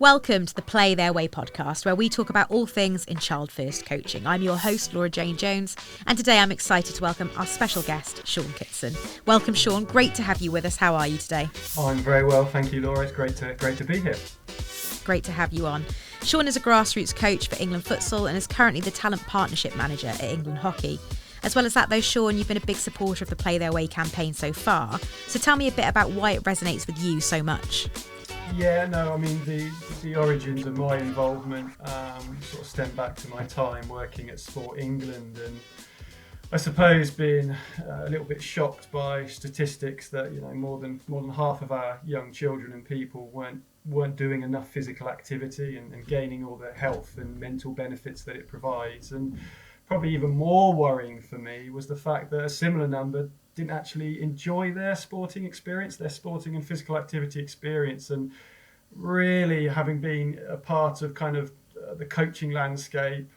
Welcome to the Play Their Way podcast, where we talk about all things in child first coaching. I'm your host, Laura Jane Jones, and today I'm excited to welcome our special guest, Siôn Kitson. Welcome, Siôn. Great to have you with us. How are you today? I'm very well, thank you, Laura. It's great to be here. Great to have you on. Siôn is a grassroots coach for England Futsal and is currently the talent partnership manager at England Hockey. As well as that, though, Siôn, you've been a big supporter of the Play Their Way campaign so far. So tell me a bit about why it resonates with you so much. Yeah, no, I mean, the origins of my involvement sort of stem back to my time working at Sport England, and I suppose being a little bit shocked by statistics that, you know, more than half of our young children and people weren't doing enough physical activity and gaining all the health and mental benefits that it provides. And probably even more worrying for me was the fact that a similar number didn't actually enjoy their sporting experience, their sporting and physical activity experience. And really, having been a part of kind of the coaching landscape,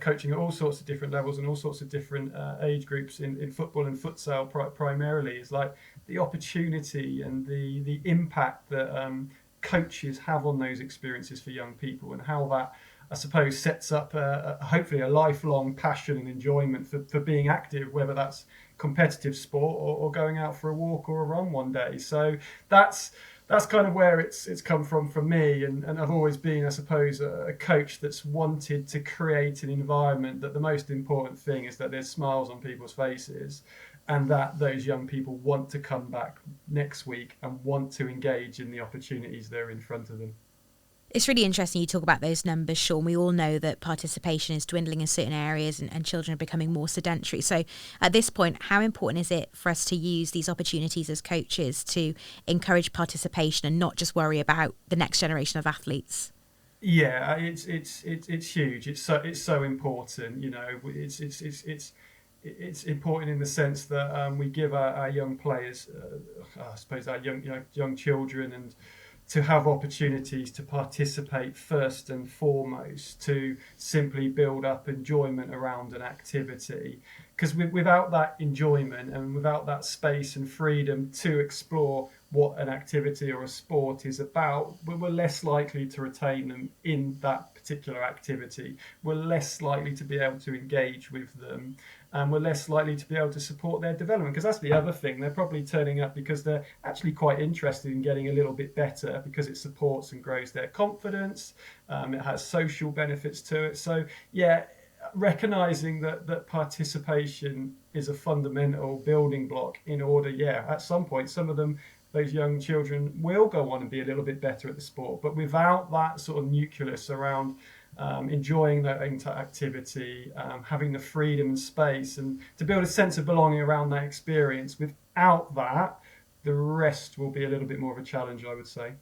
coaching at all sorts of different levels and all sorts of different age groups in football and futsal primarily, is like the opportunity and the impact that coaches have on those experiences for young people, and how that, I suppose, sets up hopefully a lifelong passion and enjoyment for being active, whether that's competitive sport or going out for a walk or a run one day. So that's kind of where it's come from me, and I've always been, I suppose, a coach that's wanted to create an environment that the most important thing is that there's smiles on people's faces, and that those young people want to come back next week and want to engage in the opportunities that are in front of them. It's really interesting you talk about those numbers, Siôn. We all know that participation is dwindling in certain areas and children are becoming more sedentary. So at this point, how important is it for us to use these opportunities as coaches to encourage participation and not just worry about the next generation of athletes? Yeah, it's huge. It's so important. You know, it's important in the sense that we give our young players, I suppose our young children, and to have opportunities to participate first and foremost, to simply build up enjoyment around an activity. Because without that enjoyment and without that space and freedom to explore what an activity or a sport is about, we're less likely to retain them in that particular activity. We're less likely to be able to engage with them, and we're less likely to be able to support their development. Because that's the other thing, they're probably turning up because they're actually quite interested in getting a little bit better, because it supports and grows their confidence. It has social benefits to it. So yeah, recognizing that participation is a fundamental building block in order, at some point, some of them, those young children, will go on and be a little bit better at the sport. But without that sort of nucleus around enjoying that activity, having the freedom and space, and to build a sense of belonging around that experience, without that, the rest will be a little bit more of a challenge, I would say.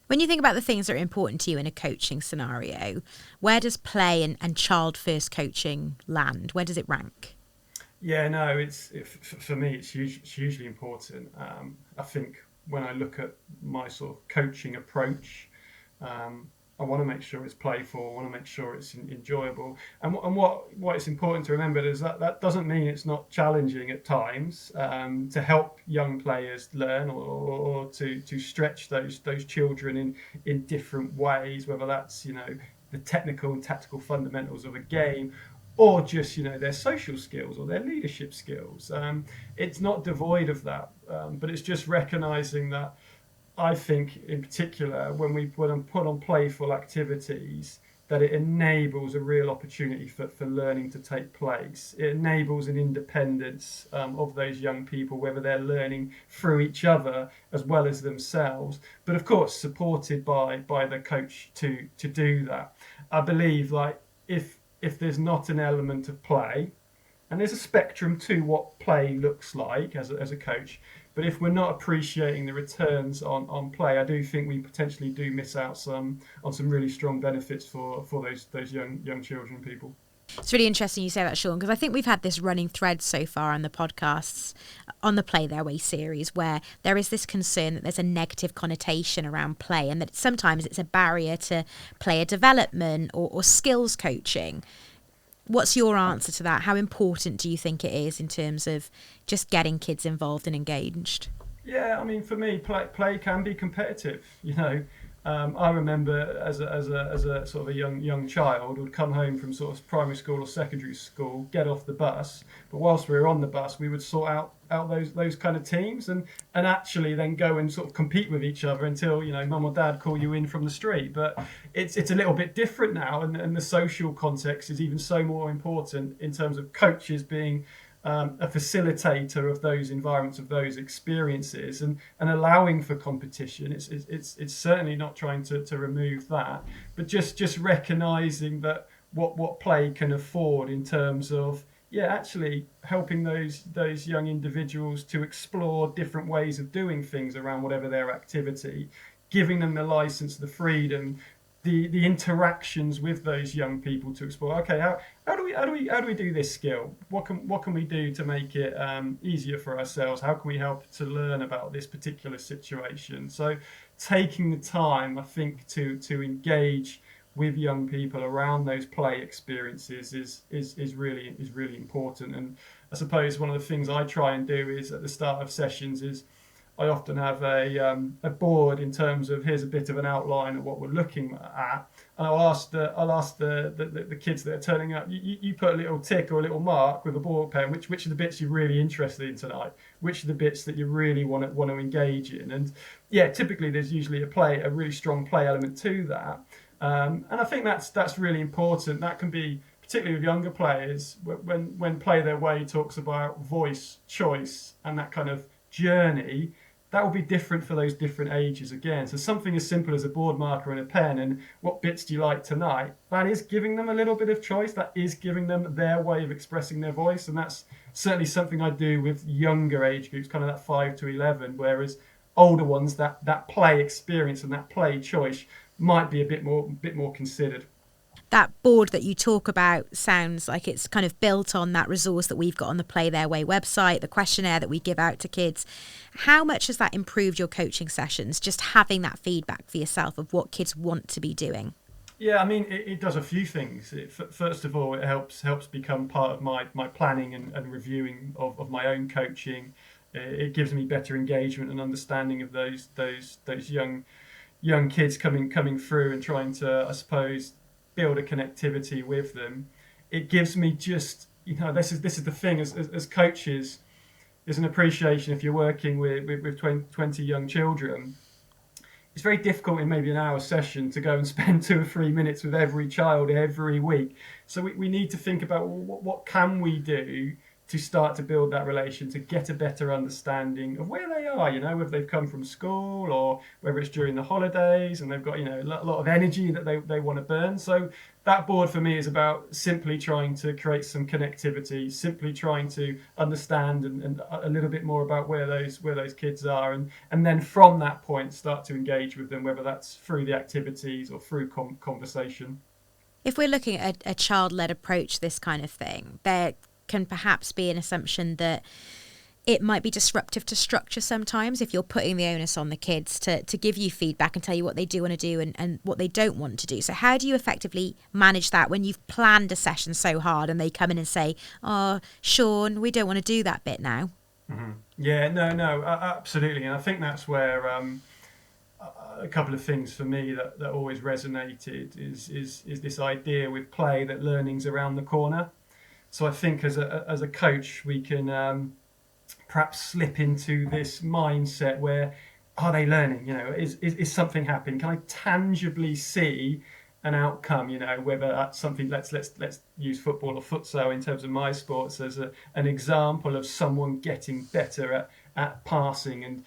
When you think about the things that are important to you in a coaching scenario, where does play and child-first coaching land? Where does it rank? Yeah, no, for me, it's hugely important. I think when I look at my sort of coaching approach, I want to make sure it's playful. I want to make sure it's enjoyable. And what it's important to remember is that doesn't mean it's not challenging at times, to help young players learn or to stretch those children in different ways, whether that's, you know, the technical and tactical fundamentals of a game, or just, you know, their social skills or their leadership skills. It's not devoid of that, but it's just recognizing that, I think in particular, when I'm put on playful activities, that it enables a real opportunity for learning to take place. It enables an independence of those young people, whether they're learning through each other as well as themselves, but of course supported by the coach to do that. I believe, like, if there's not an element of play, and there's a spectrum to what play looks like as a coach, but if we're not appreciating the returns on play, I do think we potentially do miss out on some really strong benefits for those young children and people. It's really interesting you say that, Siôn, because I think we've had this running thread so far on the podcasts, on the Play Their Way series, where there is this concern that there's a negative connotation around play, and that sometimes it's a barrier to player development or skills coaching. What's your answer to that? How important do you think it is in terms of just getting kids involved and engaged? Yeah, I mean, for me, play can be competitive. You know, I remember as a sort of a young child would come home from sort of primary school or secondary school, get off the bus, but whilst we were on the bus, we would sort out those kind of teams and actually then go and sort of compete with each other until, you know, mum or dad call you in from the street. But it's a little bit different now, and the social context is even so more important in terms of coaches being a facilitator of those environments, of those experiences, and allowing for competition. It's certainly not trying to remove that, but just recognizing that what play can afford in terms of actually helping those young individuals to explore different ways of doing things around whatever their activity, giving them the license, the freedom, the interactions with those young people to explore. Okay, how do we do this skill? What can we do to make it easier for ourselves? How can we help to learn about this particular situation? So, taking the time, I think, to engage with young people around those play experiences is really important. And I suppose one of the things I try and do is at the start of sessions is I often have a board in terms of here's a bit of an outline of what we're looking at, and I'll ask the kids that are turning up. You put a little tick or a little mark with a ball pen. Which are the bits you're really interested in tonight? Which are the bits that you really want to engage in? And typically there's usually a really strong play element to that, and I think that's really important. That can be particularly with younger players when Play Their Way talks about voice, choice, and that kind of journey. That will be different for those different ages again. So something as simple as a board marker and a pen and what bits do you like tonight, that is giving them a little bit of choice. That is giving them their way of expressing their voice. And that's certainly something I do with younger age groups, kind of that 5 to 11, whereas older ones, that play experience and that play choice might be a bit more considered. That board that you talk about sounds like it's kind of built on that resource that we've got on the Play Their Way website, the questionnaire that we give out to kids. How much has that improved your coaching sessions, just having that feedback for yourself of what kids want to be doing? Yeah, I mean, it does a few things. First of all, it helps become part of my planning and reviewing of my own coaching. It gives me better engagement and understanding of those young kids coming through and trying to, I suppose, build a connectivity with them. It gives me just, this is the thing as coaches, there's an appreciation if you're working with 20 young children. It's very difficult in maybe an hour session to go and spend 2 or 3 minutes with every child every week. So we need to think about what can we do to start to build that relation, to get a better understanding of where they are, whether they've come from school or whether it's during the holidays and they've got, a lot of energy that they want to burn. So that board for me is about simply trying to create some connectivity, simply trying to understand and a little bit more about where those kids are. And then from that point, start to engage with them, whether that's through the activities or through conversation. If we're looking at a child-led approach to this kind of thing, there can perhaps be an assumption that it might be disruptive to structure sometimes if you're putting the onus on the kids to give you feedback and tell you what they do want to do and what they don't want to do. So how do you effectively manage that when you've planned a session so hard and they come in and say, oh, Siôn, we don't want to do that bit now? Mm-hmm. Yeah, no, absolutely. And I think that's where a couple of things for me that always resonated is this idea with play that learning's around the corner. So I think as a coach, we can perhaps slip into this mindset where, are they learning? Is something happening? Can I tangibly see an outcome? Whether that's something. Let's use football or futsal in terms of my sports as an example of someone getting better at passing. And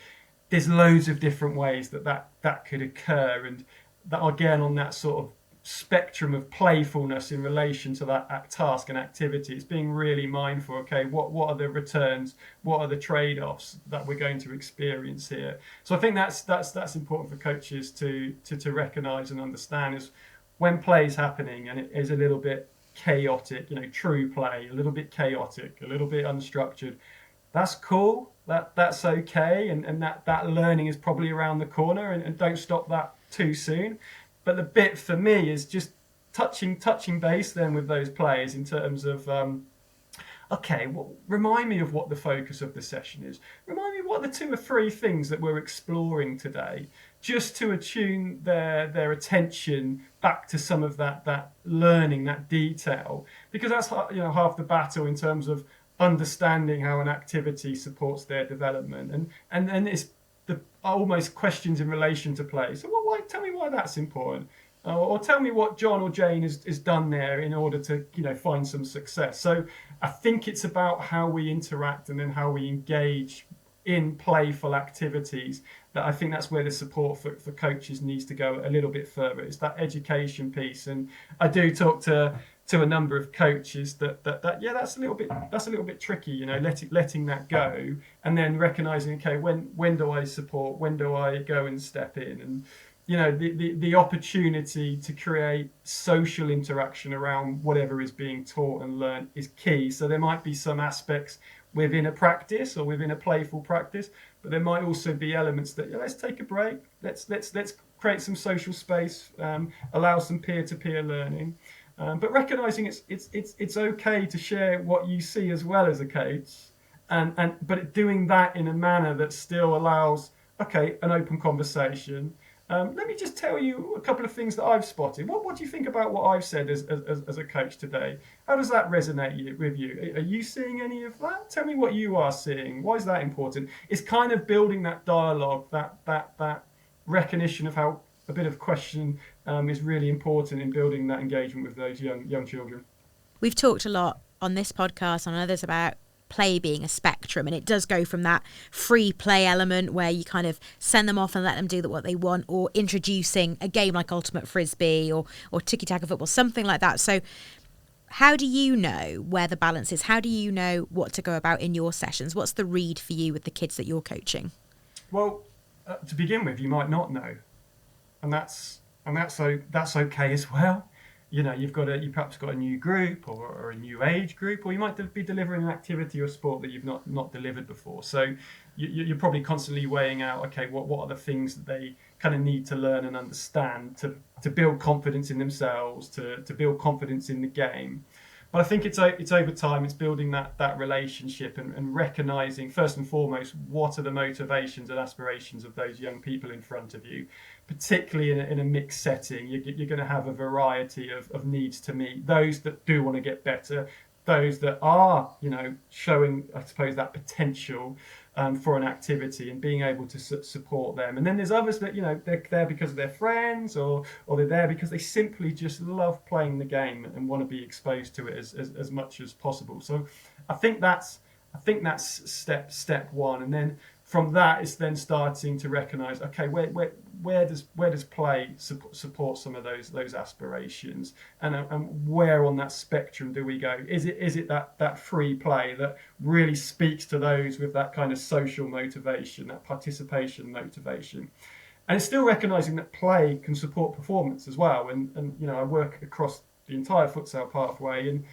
there's loads of different ways that could occur, and that again on that sort of spectrum of playfulness in relation to that task and activity. It's being really mindful. Okay, what are the returns? What are the trade-offs that we're going to experience here? So I think that's important for coaches to recognise and understand is when play is happening and it is a little bit chaotic. True play, a little bit chaotic, a little bit unstructured. That's cool. That's okay, and that learning is probably around the corner, and don't stop that too soon. But the bit for me is just touching base then with those players in terms of, remind me of what the focus of the session is. Remind me what the 2 or 3 things that we're exploring today. just to attune their attention back to some of that learning, that detail, because that's half the battle in terms of understanding how an activity supports their development, and then it's the almost questions in relation to play. So, well, tell me why that's important, or tell me what John or Jane has done there in order to find some success. So, I think it's about how we interact and then how we engage in playful activities. That I think that's where the support for coaches needs to go a little bit further. It's that education piece, and I do talk to a number of coaches that that's a little bit tricky, letting that go, and then recognizing, okay, when do I support, when do I go and step in, and the opportunity to create social interaction around whatever is being taught and learned is key. So there might be some aspects within a practice or within a playful practice, but there might also be elements that let's take a break, let's create some social space, allow some peer-to-peer learning, but recognizing it's okay to share what you see as well as a coach, but doing that in a manner that still allows an open conversation. Let me just tell you a couple of things that I've spotted. What do you think about what I've said as a coach today? How does that resonate with you? Are you seeing any of that? Tell me what you are seeing. Why is that important? It's kind of building that dialogue, that recognition of how a bit of question is really important in building that engagement with those young children. We've talked a lot on this podcast, on others, about play being a spectrum, and it does go from that free play element where you kind of send them off and let them do what they want, or introducing a game like ultimate frisbee or tiki-taka football, something like that. So how do you know where the balance is? How do you know what to go about in your sessions? What's the read for you with the kids that you're coaching? Well, to begin with, you might not know, and that's okay as well. You perhaps got a new group or a new age group, or you might be delivering an activity or sport that you've not delivered before. So you're probably constantly weighing out, what are the things that they kind of need to learn and understand to build confidence in themselves, to build confidence in the game. But I think it's over time, it's building that relationship and recognizing, first and foremost, what are the motivations and aspirations of those young people in front of you. Particularly in a mixed setting, you're going to have a variety of needs to meet. Those that do want to get better, those that are, showing, I suppose, that potential for an activity and being able to support them. And then there's others that, they're there because of their friends or they're there because they simply just love playing the game and want to be exposed to it as much as possible. So I think that's step one. And then from that, it's then starting to recognise, where does play support some of those aspirations, and where on that spectrum do we go? Is it that free play that really speaks to those with that kind of social motivation, that participation motivation, and it's still recognising that play can support performance as well. And I work across the entire futsal pathway in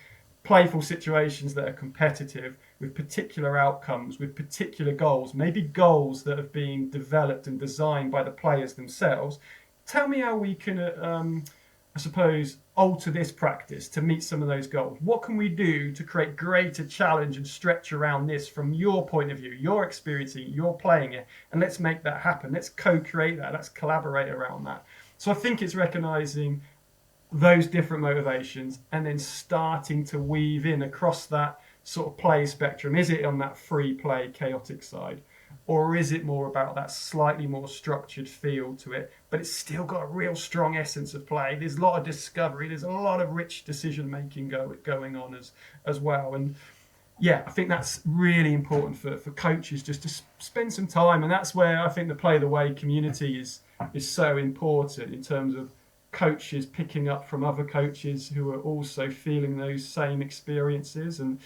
playful situations that are competitive, with particular outcomes, with particular goals, maybe goals that have been developed and designed by the players themselves. Tell me how we can, I suppose, alter this practice to meet some of those goals. What can we do to create greater challenge and stretch around this from your point of view? You're experiencing, you're playing it, and let's make that happen. Let's co-create that. Let's collaborate around that. So I think it's recognising those different motivations and then starting to weave in across that sort of play spectrum. Is it on that free play chaotic side, or is it more about that slightly more structured feel to it, but it's still got a real strong essence of play? There's a lot of discovery, there's a lot of rich decision making going on as well. And yeah, I think that's really important for coaches just to spend some time, and that's where I think the Play the Way community is so important, in terms of coaches picking up from other coaches who are also feeling those same experiences. And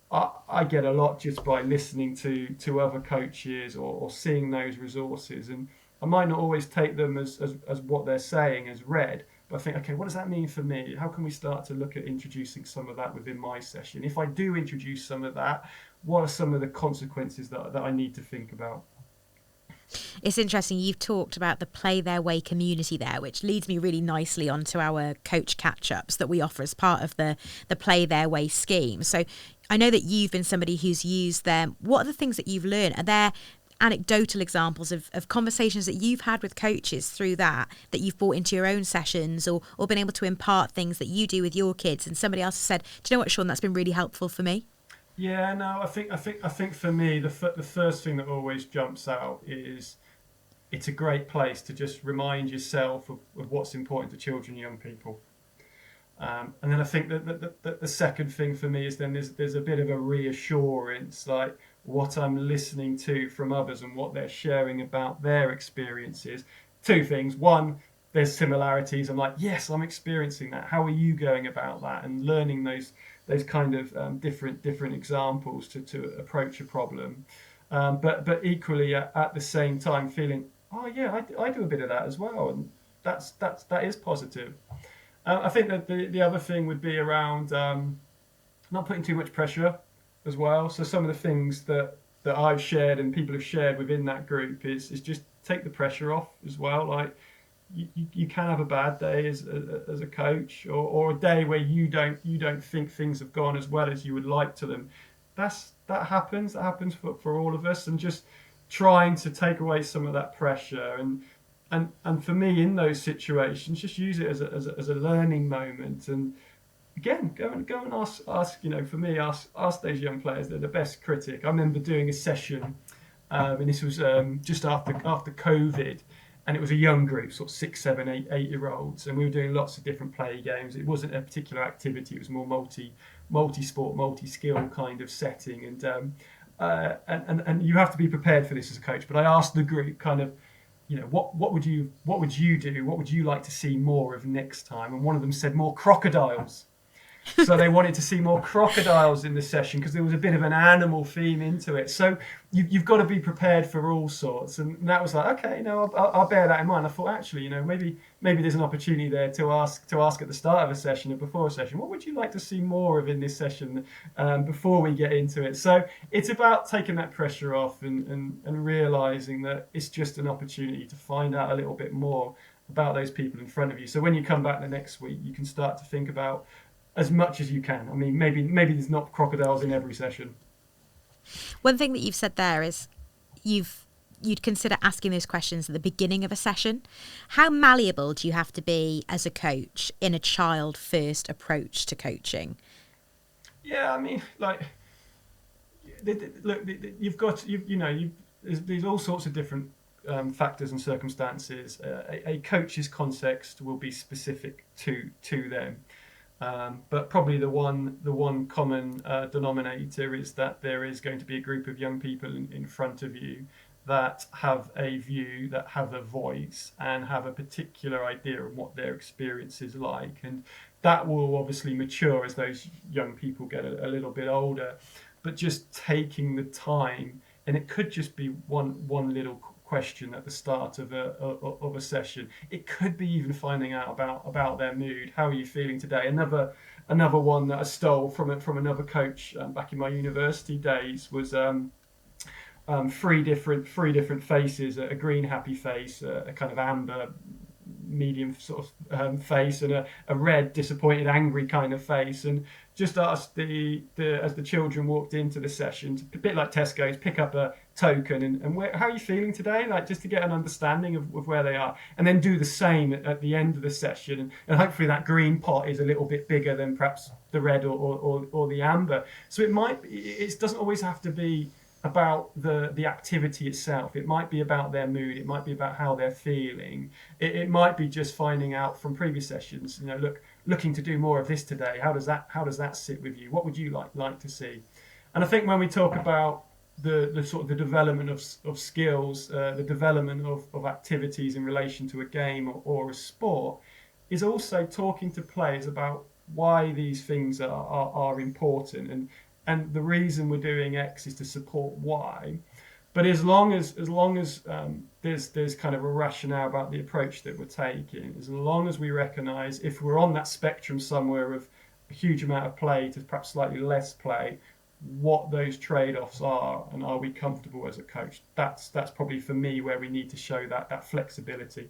I get a lot just by listening to other coaches or seeing those resources, and I might not always take them as what they're saying as read, but I think, what does that mean for me? How can we start to look at introducing some of that within my session? If I do introduce some of that, what are some of the consequences that I need to think about? It's interesting, you've talked about the Play Their Way community there, which leads me really nicely onto our coach catch-ups that we offer as part of the Play Their Way scheme. So I know that you've been somebody who's used them. What are the things that you've learned? Are there anecdotal examples of conversations that you've had with coaches through that you've brought into your own sessions, or been able to impart things that you do with your kids, and somebody else has said, do you know what, Sean, that's been really helpful for me? Yeah, no, I think for me, the first thing that always jumps out is it's a great place to just remind yourself of what's important to children and young people. And then I think that the second thing for me is then there's a bit of a reassurance, like what I'm listening to from others and what they're sharing about their experiences. Two things. One, there's similarities. I'm like, yes, I'm experiencing that. How are you going about that? And learning those kind of different examples to approach a problem. But equally at the same time feeling, oh yeah, I do a bit of that as well, and that is positive. I think that the other thing would be around not putting too much pressure as well. So some of the things that I've shared and people have shared within that group is just take the pressure off as well. Like you can have a bad day as a coach, or a day where you don't think things have gone as well as you would like to them. That happens for all of us, and just trying to take away some of that pressure and for me in those situations, just use it as a learning moment. And again, go and ask for me, ask those young players. They're the best critic. I remember doing a session, and this was just after COVID, and it was a young group, sort of 6, 7, 8-year-olds, and we were doing lots of different play games. It wasn't a particular activity; it was more multi-sport, multi-skill kind of setting, and you have to be prepared for this as a coach. But I asked the group kind of, what would you do? What would you like to see more of next time? And one of them said more crocodiles. So they wanted to see more crocodiles in the session because there was a bit of an animal theme into it. So you've got to be prepared for all sorts. And that was like, okay, I'll bear that in mind. I thought, actually, maybe there's an opportunity there to ask at the start of a session or before a session, what would you like to see more of in this session before we get into it? So it's about taking that pressure off and realizing that it's just an opportunity to find out a little bit more about those people in front of you. So when you come back the next week, you can start to think about as much as you can. I mean, maybe there's not crocodiles in every session. One thing that you've said there is you'd consider asking those questions at the beginning of a session. How malleable do you have to be as a coach in a child-first approach to coaching? Yeah, I mean, like, look, you've got there's all sorts of different factors and circumstances. A coach's context will be specific to them. But probably the one common denominator is that there is going to be a group of young people in front of you that have a view, that have a voice, and have a particular idea of what their experience is like. And that will obviously mature as those young people get a little bit older. But just taking the time, and it could just be one little question at the start of a session. It could be even finding out about their mood. How are you feeling today? Another one that I stole from another coach back in my university days was three different faces: a green happy face, a kind of amber medium sort of face, and a red disappointed angry kind of face. And just asked as the children walked into the session, a bit like Tesco's, pick up a token and how are you feeling today, like just to get an understanding of where they are, and then do the same at the end of the session, and hopefully that green pot is a little bit bigger than perhaps the red or the amber. So it doesn't always have to be about the activity itself. It might be about their mood. It might be about how they're feeling. It might be just finding out from previous sessions, looking to do more of this today. How does that sit with you? What would you like to see? And I think when we talk about the sort of the development of skills, the development of activities in relation to a game or a sport, is also talking to players about why these things are important, and the reason we're doing X is to support Y. But as long as there's kind of a rationale about the approach that we're taking, as long as we recognise if we're on that spectrum somewhere of a huge amount of play to perhaps slightly less play, what those trade-offs are, and are we comfortable as a coach? That's probably for me where we need to show that flexibility.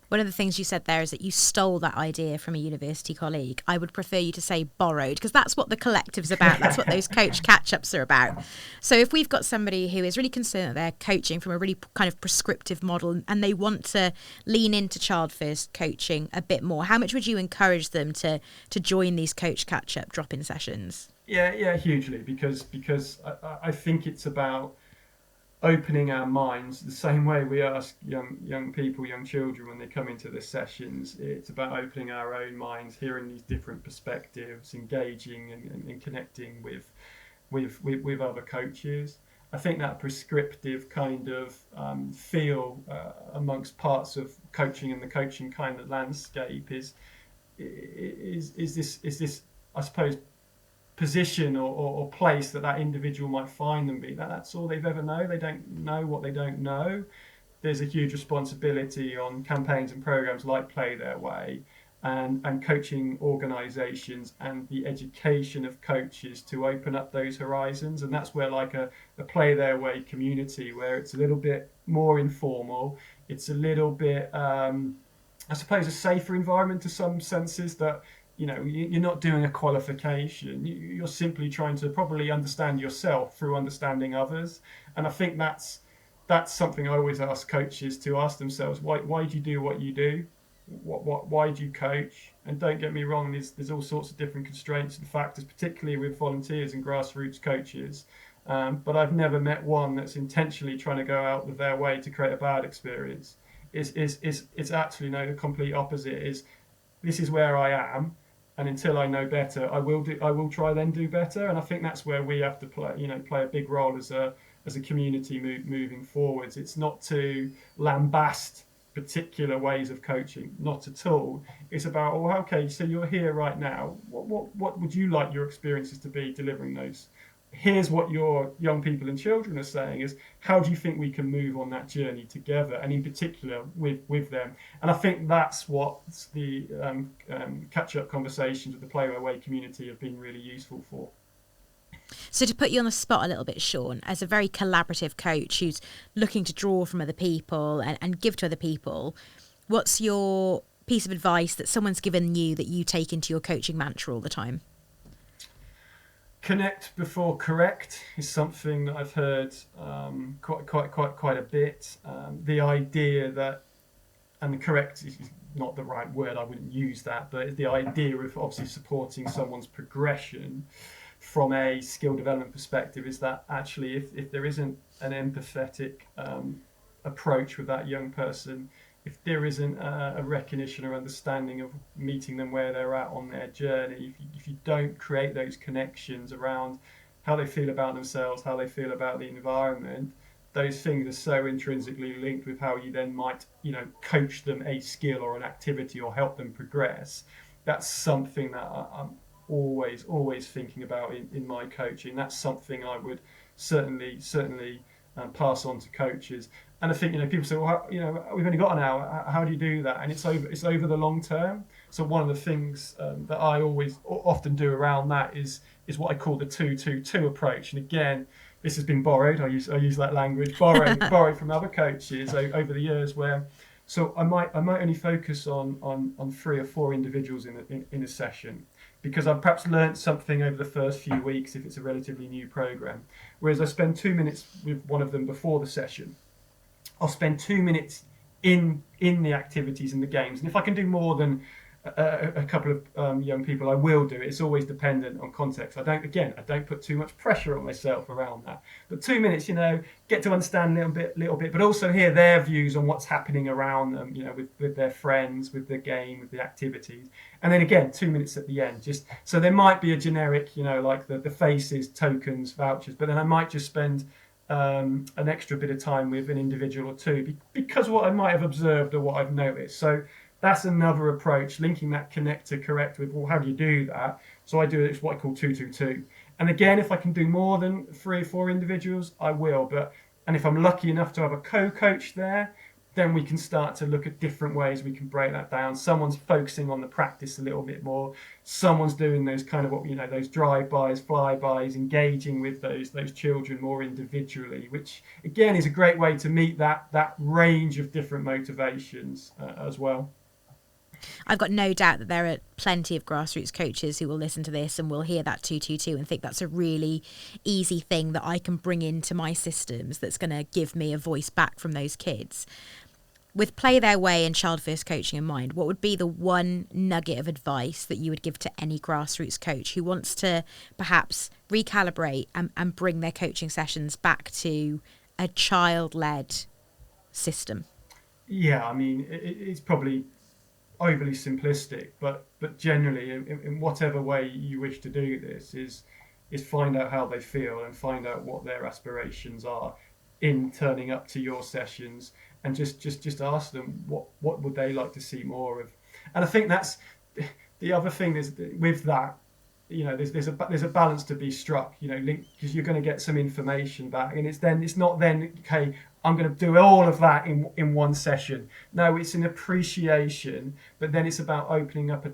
One of the things you said there is that you stole that idea from a university colleague. I would prefer you to say borrowed, because that's what the collective's about. That's what those coach catch-ups are about. So if we've got somebody who is really concerned that they're coaching from a really kind of prescriptive model and they want to lean into child-first coaching a bit more, how much would you encourage them to join these coach catch-up drop-in sessions? Yeah, hugely, because I think it's about opening our minds the same way we ask young people, young children, when they come into the sessions. It's about opening our own minds, hearing these different perspectives, engaging and connecting with other coaches. I think that prescriptive kind of feel amongst parts of coaching and the coaching kind of landscape is this, I suppose, position or place that individual might find them be. That's all they've ever known. They don't know what they don't know. There's a huge responsibility on campaigns and programs like Play Their Way and coaching organisations and the education of coaches to open up those horizons. And that's where like a Play Their Way community, where it's a little bit more informal, it's a little bit, I suppose, a safer environment to some senses, that you're not doing a qualification. You're simply trying to probably understand yourself through understanding others. And I think that's something I always ask coaches to ask themselves. Why do you do what you do? Why do you coach? And don't get me wrong, there's all sorts of different constraints and factors, particularly with volunteers and grassroots coaches. But I've never met one that's intentionally trying to go out of their way to create a bad experience. It's actually the complete opposite. This is where I am. And until I know better, I will try then do better. And I think that's where we have to play a big role as a community moving forwards. It's not to lambast particular ways of coaching, not at all. It's about, okay, so you're here right now. What would you like your experiences to be delivering those? Here's what your young people and children are saying is, how do you think we can move on that journey together, and in particular with them? And I think that's what the catch-up conversations with the Play Their Way community have been really useful for. So to put you on the spot a little bit, Siôn, as a very collaborative coach who's looking to draw from other people and give to other people, what's your piece of advice that someone's given you that you take into your coaching mantra all the time? Connect before correct is something that I've heard quite a bit. The idea that, and correct is not the right word, I wouldn't use that, but the idea of obviously supporting someone's progression from a skill development perspective is that actually if there isn't an empathetic approach with that young person, if there isn't a recognition or understanding of meeting them where they're at on their journey, if you don't create those connections around how they feel about themselves, how they feel about the environment, those things are so intrinsically linked with how you then might, coach them a skill or an activity or help them progress. That's something that I'm always thinking about in my coaching. That's something I would certainly pass on to coaches. And I think people say, well, we've only got an hour. How do you do that? And it's over the long term. So one of the things that I often do around that is what I call the 2-2-2 approach. And again, this has been borrowed. I use that language, borrowed from other coaches over the years. So I might only focus on 3 or 4 individuals in a session, because I've perhaps learned something over the first few weeks if it's a relatively new program. Whereas I spend 2 minutes with one of them before the session. I'll spend 2 minutes in the activities and the games. And if I can do more than a couple of young people, I will do it. It's always dependent on context. I don't put too much pressure on myself around that. But 2 minutes, get to understand a little bit, but also hear their views on what's happening around them, with their friends, with the game, with the activities. And then again, 2 minutes at the end. So there might be a generic, like the faces, tokens, vouchers, but then I might just spend an extra bit of time with an individual or two because what I might have observed or what I've noticed. So that's another approach, linking that connect to correct with, well, how do you do that? So I do it's what I call 2-2-2. And again, if I can do more than 3 or 4 individuals, I will. And if I'm lucky enough to have a co-coach there, then we can start to look at different ways we can break that down. Someone's focusing on the practice a little bit more. Someone's doing those kind of, those drive-bys, fly-bys, engaging with those children more individually, which again is a great way to meet that range of different motivations as well. I've got no doubt that there are plenty of grassroots coaches who will listen to this and will hear that 222 and think that's a really easy thing that I can bring into my systems that's going to give me a voice back from those kids. With Play Their Way and Child First Coaching in mind, what would be the one nugget of advice that you would give to any grassroots coach who wants to perhaps recalibrate and bring their coaching sessions back to a child-led system? Yeah, I mean, it's probably overly simplistic, but generally, in whatever way you wish to do this, is find out how they feel and find out what their aspirations are in turning up to your sessions, and just ask them what would they like to see more of. And I think that's the other thing is with that, there's a balance to be struck, because you're going to get some information back, and it's not then okay, I'm going to do all of that in one session. No, it's an appreciation, but then it's about opening up a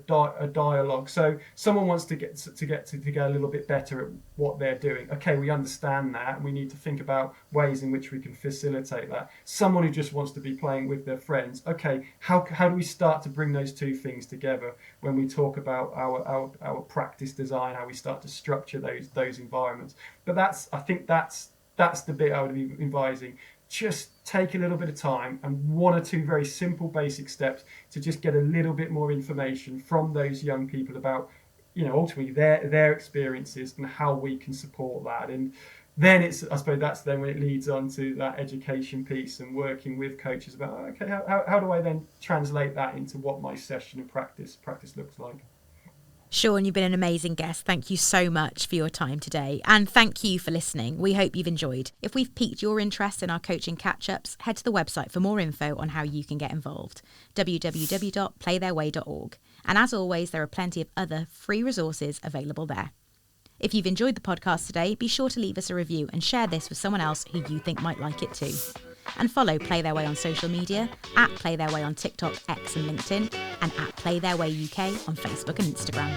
dialogue. So someone wants to get a little bit better at what they're doing. Okay, we understand that, and we need to think about ways in which we can facilitate that. Someone who just wants to be playing with their friends. Okay, how do we start to bring those two things together when we talk about our practice design, how we start to structure those environments? But I think that's the bit I would be advising. Just take a little bit of time and one or two very simple basic steps to just get a little bit more information from those young people about, ultimately their experiences and how we can support that. And then I suppose that's then when it leads on to that education piece and working with coaches about, okay, how do I then translate that into what my session and practice looks like? Siôn, you've been an amazing guest. Thank you so much for your time today. And thank you for listening. We hope you've enjoyed. If we've piqued your interest in our coaching catch-ups, head to the website for more info on how you can get involved, www.playtheirway.org. And as always, there are plenty of other free resources available there. If you've enjoyed the podcast today, be sure to leave us a review and share this with someone else who you think might like it too. And follow Play Their Way on social media, at Play Their Way on TikTok, X and LinkedIn, and at Play Their Way UK on Facebook and Instagram.